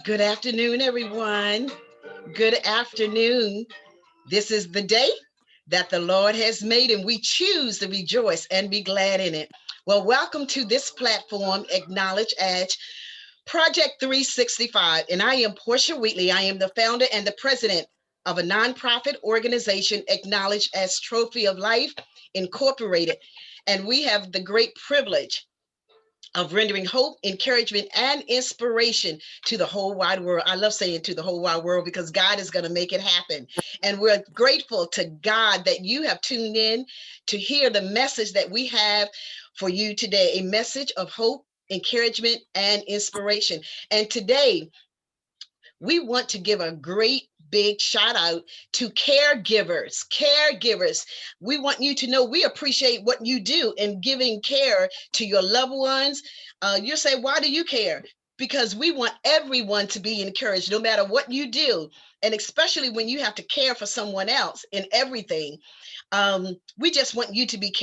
Good afternoon, everyone. Good afternoon. This is the day that the Lord has made, and we choose to rejoice and be glad in it. Well, welcome to this platform, Acknowledge as Project 365. And I am Portia Wheatley. I am the founder and the president of a nonprofit organization, Acknowledge as Trophy of Life Incorporated. And we have the great privilege of rendering hope, encouragement, and inspiration to the whole wide world. I love saying to the whole wide world because God is going to make it happen. And we're grateful to God that you have tuned in to hear the message that we have for you today, a message of hope, encouragement, and inspiration. And today, we want to give a great big shout out to caregivers. Caregivers, we want you to know we appreciate what you do in giving care to your loved ones. You say, why do you care? Because we want everyone to be encouraged no matter what you do. And especially when you have to care for someone else in everything. We just want you to be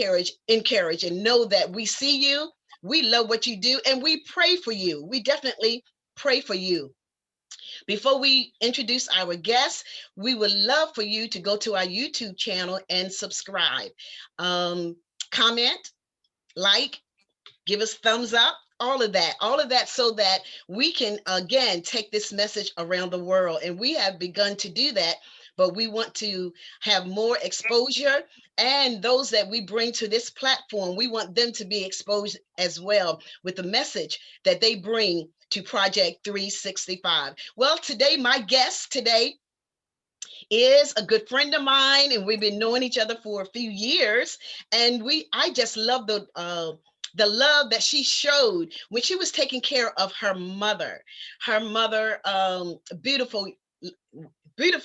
encouraged and know that we see you. We love what you do and we pray for you. We definitely pray for you. Before we introduce our guests, we would love for you to go to our YouTube channel and subscribe. Comment, like, give us thumbs up, all of that so that we can, again, take this message around the world. And we have begun to do that, but we want to have more exposure. And those that we bring to this platform, we want them to be exposed as well with the message that they bring to Project 365. Well, today, my guest today is a good friend of mine, and we've been knowing each other for a few years. And I just love the love that she showed when she was taking care of her mother. Her mother, beautiful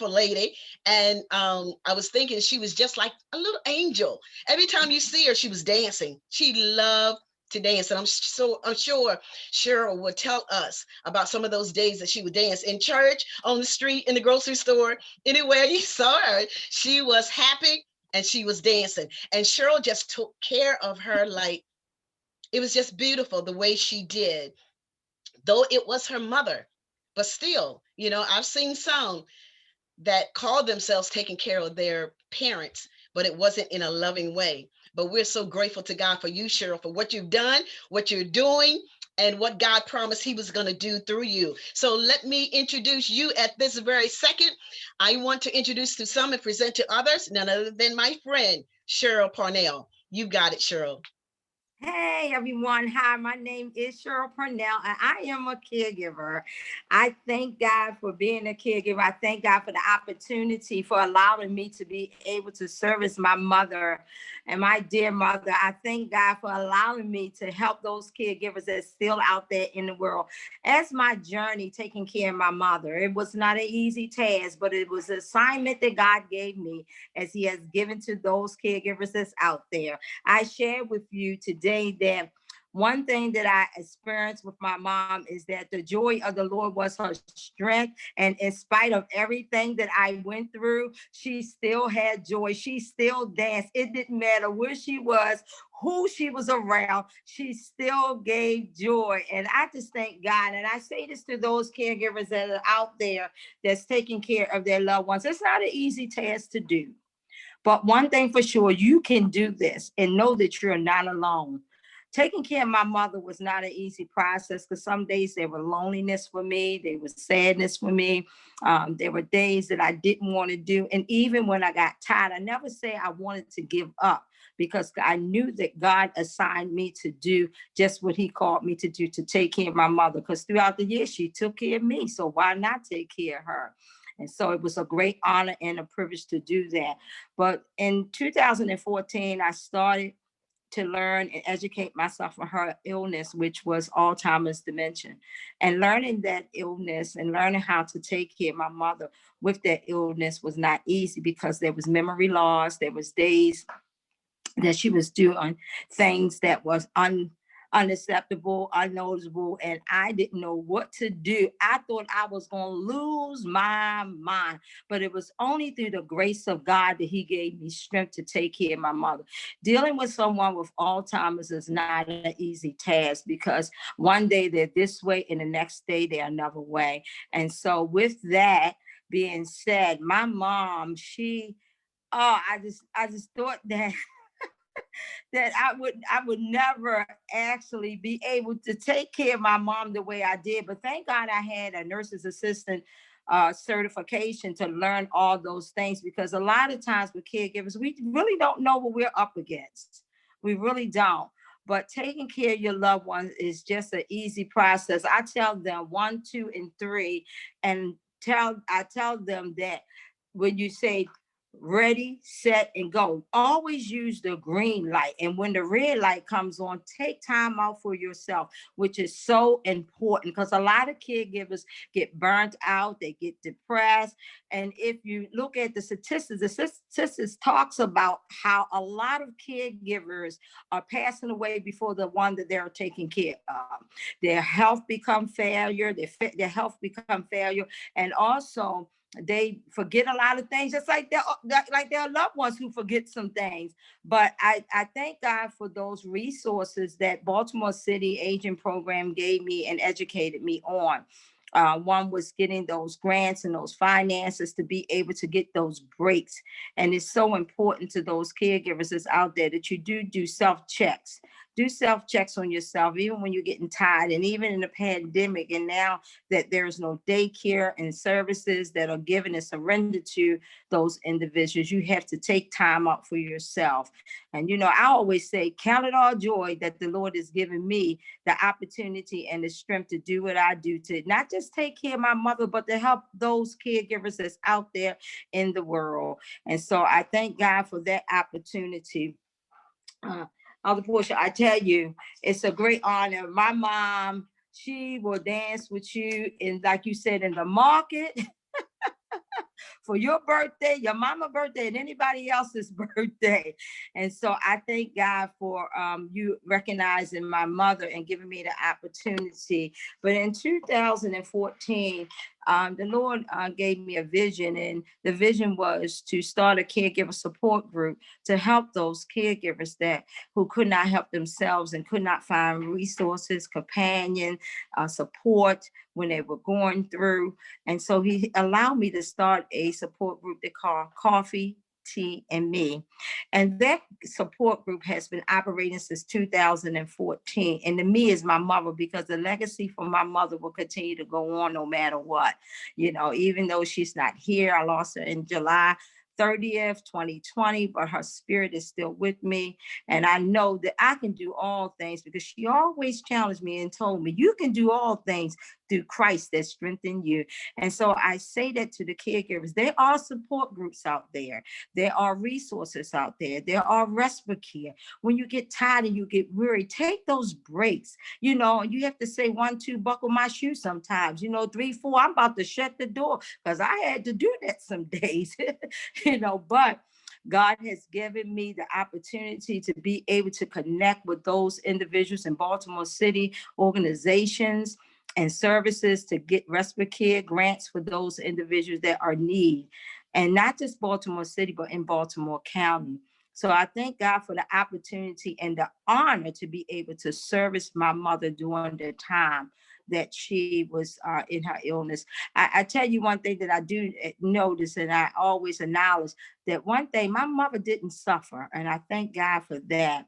lady. And I was thinking she was just like a little angel. Every time you see her, she was dancing. She loved to dance. And I'm sure Shirl would tell us about some of those days that she would dance in church, on the street, in the grocery store, anywhere you saw her. She was happy and she was dancing. And Shirl just took care of her like it was just beautiful the way she did, though it was her mother. But still, I've seen some that called themselves taking care of their parents, but it wasn't in a loving way. But we're so grateful to God for you, Shirl, for what you've done, what you're doing, and what God promised he was going to do through you. So let me introduce you at this very second. I want to introduce to some and present to others, none other than my friend, Shirl Parnell. You got it, Shirl. Hey everyone, hi, my name is Shirl Parnell and I am a caregiver. I thank God for being a caregiver. I thank God for the opportunity for allowing me to be able to service my mother and my dear mother. I thank God for allowing me to help those caregivers that's still out there in the world. As my journey taking care of my mother, it was not an easy task, but it was an assignment that God gave me as he has given to those caregivers that's out there. I share with you today that one thing that I experienced with my mom is that the joy of the Lord was her strength. And in spite of everything that I went through, she still had joy. She still danced. It didn't matter where she was, who she was around, she still gave joy. And I just thank God. And I say this to those caregivers that are out there that's taking care of their loved ones. It's not an easy task to do. But one thing for sure, you can do this and know that you're not alone. Taking care of my mother was not an easy process because some days there were loneliness for me, there was sadness for me. There were days that I didn't want to do. And even when I got tired, I never say I wanted to give up because I knew that God assigned me to do just what he called me to do, to take care of my mother. Because throughout the years, she took care of me. So why not take care of her? And so it was a great honor and a privilege to do that. But in 2014, I started to learn and educate myself on her illness, which was Alzheimer's dementia. And learning that illness and learning how to take care of my mother with that illness was not easy because there was memory loss. There was days that she was doing things that was unacceptable, unnoticeable, and I didn't know what to do. I thought I was going to lose my mind, but it was only through the grace of God that he gave me strength to take care of my mother. Dealing with someone with Alzheimer's is not an easy task, because one day they're this way and the next day they're another way. And so with that being said, my mom, I just thought that that I would never actually be able to take care of my mom the way I did. But thank God I had a nurse's assistant certification to learn all those things, because a lot of times with caregivers, we really don't know what we're up against. We really don't. But taking care of your loved ones is just an easy process. I tell them 1, 2, and 3, and I tell them that when you say ready, set, and go, always use the green light. And when the red light comes on, take time out for yourself, which is so important, because a lot of caregivers get burnt out, they get depressed. And if you look at the statistics talks about how a lot of caregivers are passing away before the one that they're taking care of. Their health become failure, their health become failure, and also they forget a lot of things, just like their loved ones who forget some things. But I thank God for those resources that Baltimore City Aging Program gave me and educated me on. One was getting those grants and those finances to be able to get those breaks. And it's so important to those caregivers that's out there that you do self-checks. Do self-checks on yourself, even when you're getting tired, and even in the pandemic. And now that there's no daycare and services that are given and surrendered to those individuals, you have to take time out for yourself. And, I always say, count it all joy that the Lord has given me the opportunity and the strength to do what I do, to not just take care of my mother, but to help those caregivers that's out there in the world. And so I thank God for that opportunity. Other portion, I tell you, it's a great honor. My mom, she will dance with you in, like you said, in the market, for your birthday, your mama's birthday, and anybody else's birthday. And so I thank God for you recognizing my mother and giving me the opportunity. But in 2014, the Lord gave me a vision, and the vision was to start a caregiver support group to help those caregivers who could not help themselves and could not find resources, companion, support when they were going through. And so he allowed me to start a support group they call Coffee, Tea, and Me. And that support group has been operating since 2014. And the me is my mother, because the legacy from my mother will continue to go on no matter what. Even though she's not here, I lost her in July 30th, 2020, but her spirit is still with me. And I know that I can do all things, because she always challenged me and told me, you can do all things through Christ that strengthen you. And so I say that to the caregivers. There are support groups out there. There are resources out there. There are respite care. When you get tired and you get weary, take those breaks. You have to say 1, 2, buckle my shoe sometimes. 3, 4, I'm about to shut the door, because I had to do that some days. But God has given me the opportunity to be able to connect with those individuals in Baltimore City, organizations and services, to get respite care grants for those individuals that are in need. And not just Baltimore City, but in Baltimore County. So I thank God for the opportunity and the honor to be able to service my mother during the time that she was in her illness. I tell you one thing that I do notice, and I always acknowledge, that one thing, my mother didn't suffer. And I thank God for that.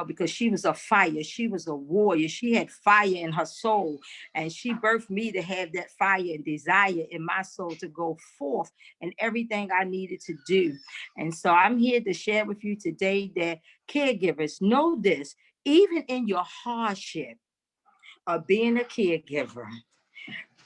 Because she was a fire. She was a warrior. She had fire in her soul. And she birthed me to have that fire and desire in my soul to go forth in everything I needed to do. And so I'm here to share with you today that caregivers, know this: even in your hardship of being a caregiver,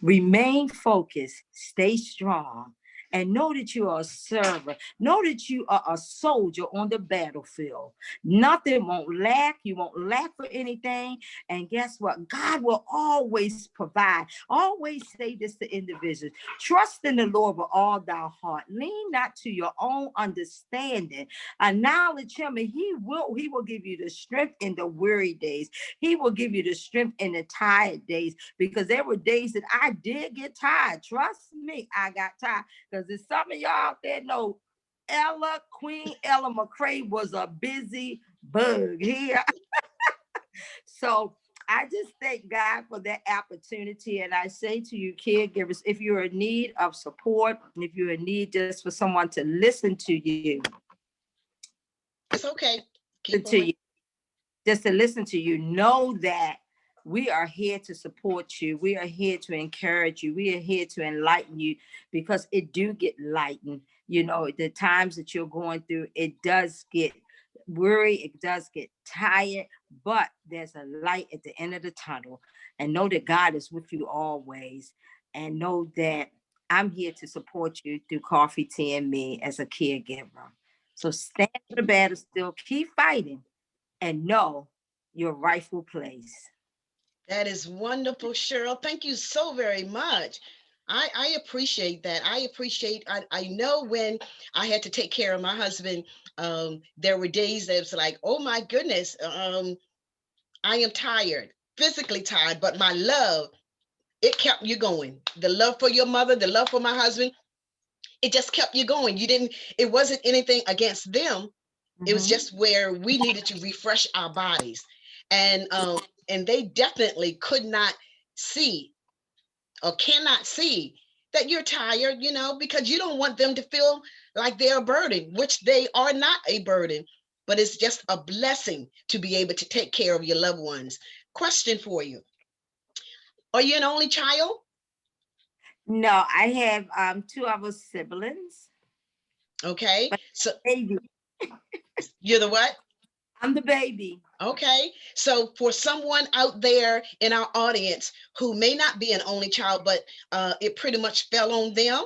remain focused, stay strong, and know that you are a servant. Know that you are a soldier on the battlefield. Nothing won't lack. You won't lack for anything. And guess what? God will always provide. Always say this to individuals. Trust in the Lord with all thy heart. Lean not to your own understanding. Acknowledge him, and he will give you the strength in the weary days. He will give you the strength in the tired days, because there were days that I did get tired. Trust me, I got tired, because there's some of y'all out there know Queen Ella McCrae was a busy bug here. So I just thank God for that opportunity. And I say to you, caregivers, if you're in need of support, if you're in need just for someone to listen to you, It's okay. Keep to on. you, just to listen to you, know that we are here to support you. We are here to encourage you. We are here to enlighten you, because it do get lightened. You know, the times that you're going through, it does get weary, it does get tired, but there's a light at the end of the tunnel. And know that God is with you always. And know that I'm here to support you through Coffee, Tea, and Me as a caregiver. So stand for the battle still, keep fighting, and know your rightful place. That is wonderful, Cheryl. Thank you so very much. I appreciate that. I know when I had to take care of my husband, there were days that was like, oh my goodness, I am tired, physically tired, but my love, it kept you going. The love for your mother, the love for my husband, it just kept you going. It wasn't anything against them. It was just where we needed to refresh our bodies. And they definitely could not see or cannot see that you're tired, because you don't want them to feel like they're a burden, which they are not a burden, but it's just a blessing to be able to take care of your loved ones. Question for you. Are you an only child? No, I have two other siblings. Okay. But So baby, you're the what? I'm the baby. Okay. So for someone out there in our audience who may not be an only child, but it pretty much fell on them,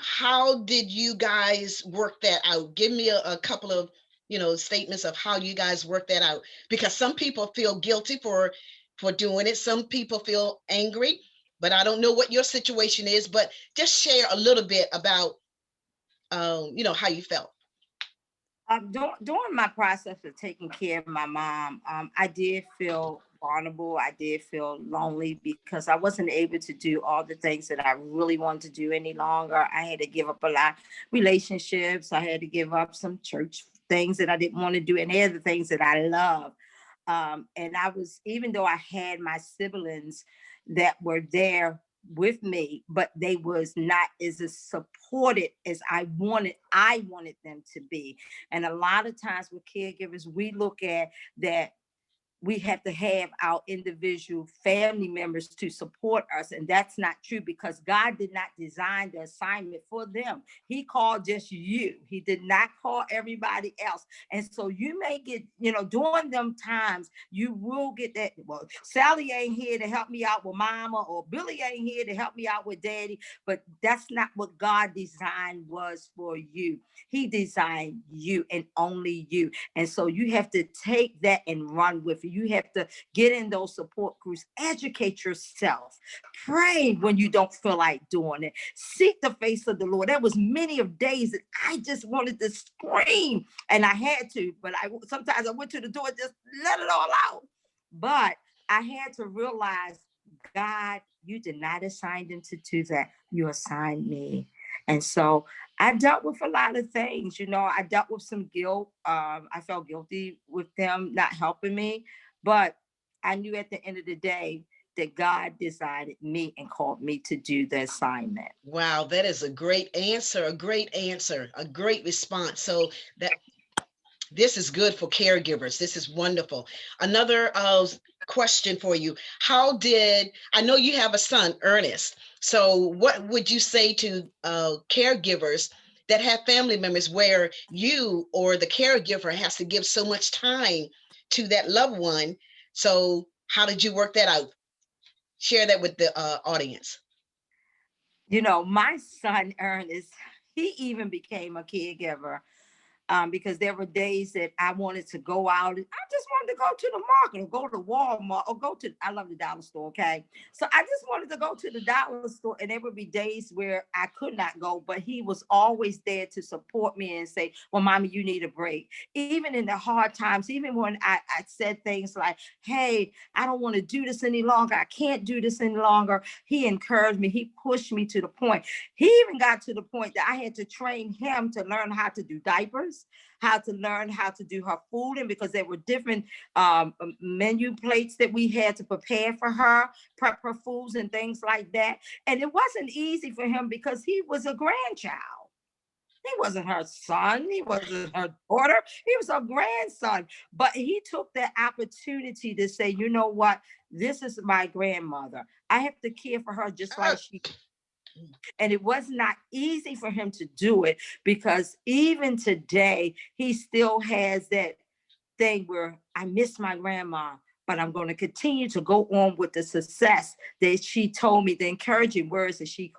how did you guys work that out? Give me a couple of, statements of how you guys work that out, because some people feel guilty for doing it. Some people feel angry, but I don't know what your situation is, but just share a little bit about, how you felt. During my process of taking care of my mom, I did feel vulnerable. I did feel lonely, because I wasn't able to do all the things that I really wanted to do any longer. I had to give up a lot of relationships. I had to give up some church things that I didn't want to do, and other things that I love. And I was, even though I had my siblings that were there with me, but they was not as supported as I wanted them to be. And a lot of times with caregivers, we look at that we have to have our individual family members to support us. And that's not true, because God did not design the assignment for them. He called just you. He did not call everybody else. And so you may get, during them times, you will get that, well, Sally ain't here to help me out with mama, or Billy ain't here to help me out with daddy. But that's not what God designed was for you. He designed you and only you. And so you have to take that and run with it. You have to get in those support groups, educate yourself, pray when you don't feel like doing it, seek the face of the Lord. There was many of days that I just wanted to scream, and I had to, but sometimes I went to the door, just let it all out. But I had to realize, God, you did not assign them to do that. You assigned me. And so I dealt with a lot of things. I dealt with some guilt. I felt guilty with them not helping me, but I knew at the end of the day that God decided me and called me to do the assignment. Wow, that is a great answer, a great answer, a great response. So that this is good for caregivers. This is wonderful. Another question for you. I know you have a son, Ernest. So what would you say to caregivers that have family members where you or the caregiver has to give so much time to that loved one? So how did you work that out? Share that with the audience. You know, my son Ernest, he even became a caregiver. Because there were days that I wanted to go out. I just wanted to go to the market or go to Walmart or go to, I love the dollar store, okay? So I just wanted to go to the dollar store, and there would be days where I could not go, but he was always there to support me and say, well, mommy, you need a break. Even in the hard times, even when I said things like, hey, I don't want to do this any longer. I can't do this any longer. He encouraged me. He pushed me to the point. He even got to the point that I had to train him to learn how to do diapers, how to learn how to do her food, and because there were different menu plates that we had to prepare for her, prep her foods and things like that. And it wasn't easy for him because he was a grandchild. He wasn't her son. He wasn't her daughter. He was her grandson. But he took that opportunity to say, you know what? This is my grandmother. I have to care for her just like she. And it was not easy for him to do it because even today, he still has that thing where I miss my grandma, but I'm going to continue to go on with the success that she told me, the encouraging words that she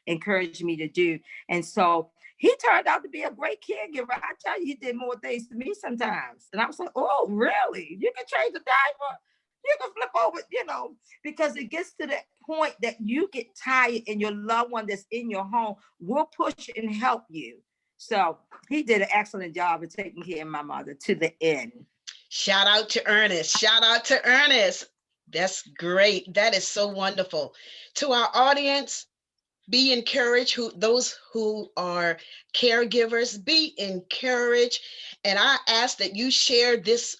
encouraged me to do. And so he turned out to be a great caregiver. I tell you, he did more things to me sometimes. And I was like, oh, really? You can change the diaper? You can flip over, you know, because it gets to that point that you get tired and your loved one that's in your home will push and help you. So he did an excellent job of taking care of my mother to the end. Shout out to Ernest. Shout out to Ernest. That's great. That is so wonderful. To our audience, be encouraged. Those who are caregivers, be encouraged. And I ask that you share this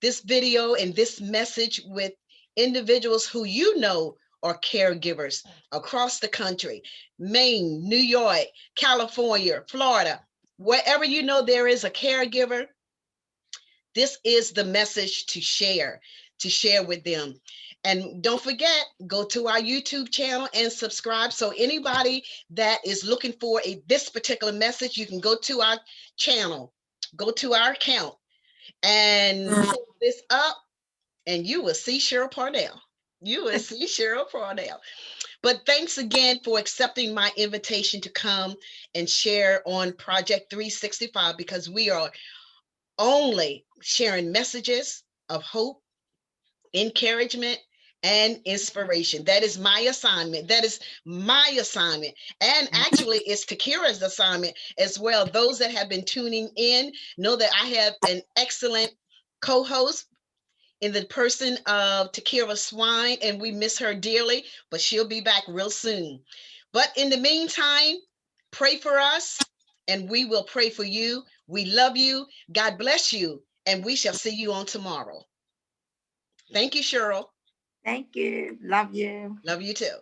this video and this message with individuals who you know are caregivers across the country, Maine, New York, California, Florida, wherever you know there is a caregiver. This is the message to share with them. And don't forget, go to our YouTube channel and subscribe. So anybody that is looking for this particular message, you can go to our channel, go to our account and pull this up, and you will see Shirl Parnell. You will see Shirl Parnell. But thanks again for accepting my invitation to come and share on Project 365, because we are only sharing messages of hope, encouragement, and inspiration. That is my assignment. That is my assignment. And actually, it's Takira's assignment as well. Those that have been tuning in know that I have an excellent co-host in the person of Takira Swine, and we miss her dearly, but she'll be back real soon. But in the meantime, pray for us, and we will pray for you. We love you. God bless you, and we shall see you on tomorrow. Thank you, Shirl. Thank you. Love you. Love you too.